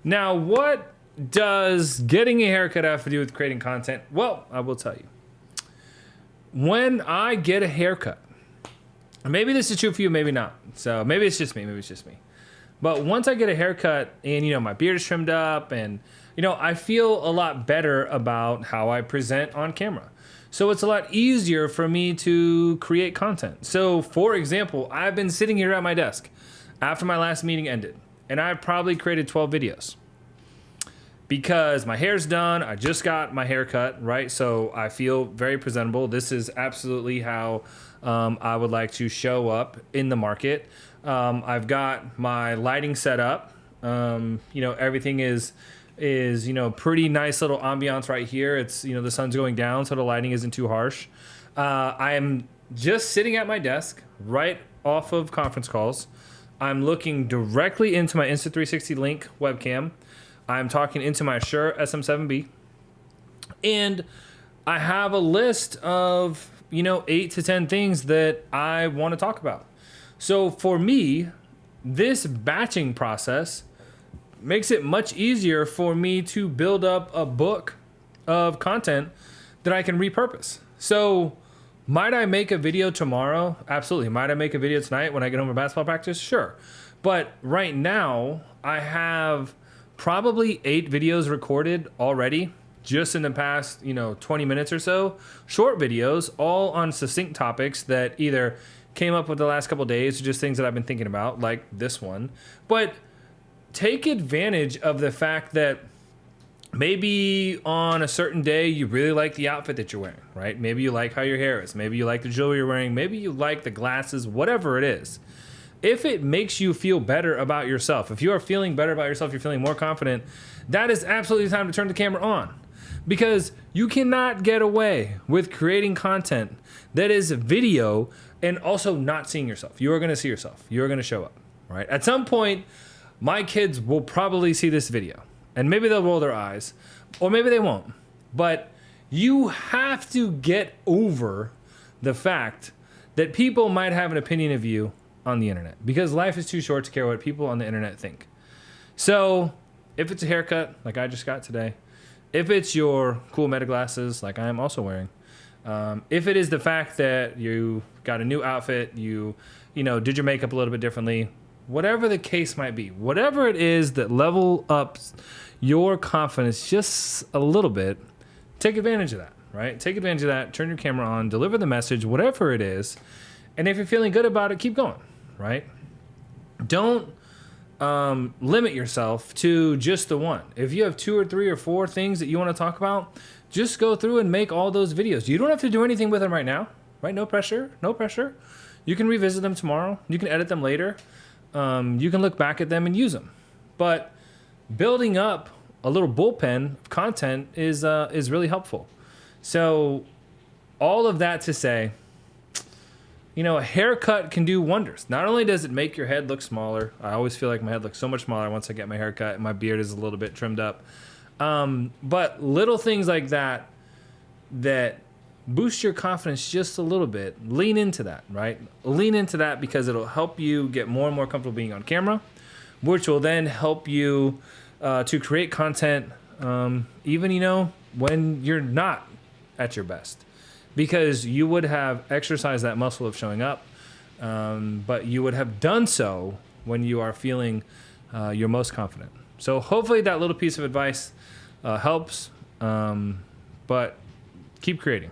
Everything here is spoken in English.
Now, what does getting a haircut have to do with creating content? Well, I will tell you. When I get a haircut, maybe this is true for you, maybe not. So maybe it's just me, But once I get a haircut and, my beard is trimmed up and, I feel a lot better about how I present on camera. So it's a lot easier for me to create content. So for example, I've been sitting here at my desk after my last meeting ended, and I've probably created 12 videos because my hair's done. I just got my hair cut, right? So I feel very presentable. This is absolutely how I would like to show up in the market. I've got my lighting set up. Everything is pretty nice little ambiance right here. It's, the sun's going down, so the lighting isn't too harsh. I am just sitting at my desk right off of conference calls. I'm looking directly into my Insta360 Link webcam. I'm talking into my Shure SM7B. And I have a list of, 8 to 10 things that I want to talk about. So for me, this batching process makes it much easier for me to build up a book of content that I can repurpose. So might I make a video tomorrow? Absolutely. Might I make a video tonight when I get home from basketball practice? Sure. But right now I have probably 8 videos recorded already just in the past, 20 minutes or so. Short videos, all on succinct topics that either came up with the last couple of days or just things that I've been thinking about, like this one. But take advantage of the fact that maybe on a certain day you really like the outfit that you're wearing, right? Maybe you like how your hair is. Maybe you like the jewelry you're wearing. Maybe you like the glasses, whatever it is. If it makes you feel better about yourself, if you are feeling better about yourself, you're feeling more confident, that is absolutely the time to turn the camera on. Because you cannot get away with creating content that is video and also not seeing yourself. You are going to see yourself. You are going to show up, right? At some point, my kids will probably see this video and maybe they'll roll their eyes or maybe they won't. But you have to get over the fact that people might have an opinion of you on the internet because life is too short to care what people on the internet think. So if it's a haircut like I just got today, if it's your cool Meta glasses like I am also wearing, if it is the fact that you got a new outfit, you did your makeup a little bit differently, whatever the case might be, whatever it is that level ups your confidence just a little bit, take advantage of that, right? Take advantage of that, turn your camera on, deliver the message, whatever it is. And if you're feeling good about it, keep going, right? Don't limit yourself to just the one. If you have 2 or 3 or 4 things that you want to talk about, just go through and make all those videos. You don't have to do anything with them right now, right? No pressure, no pressure. You can revisit them tomorrow. You can edit them later. You can look back at them and use them. But building up a little bullpen of content is really helpful. So all of that to say, a haircut can do wonders. Not only does it make your head look smaller, I always feel like my head looks so much smaller once I get my haircut and my beard is a little bit trimmed up. But little things like that boost your confidence just a little bit. Lean into that, right? Lean into that because it'll help you get more and more comfortable being on camera, which will then help you to create content even, when you're not at your best. Because you would have exercised that muscle of showing up, but you would have done so when you are feeling your most confident. So hopefully that little piece of advice helps, but keep creating.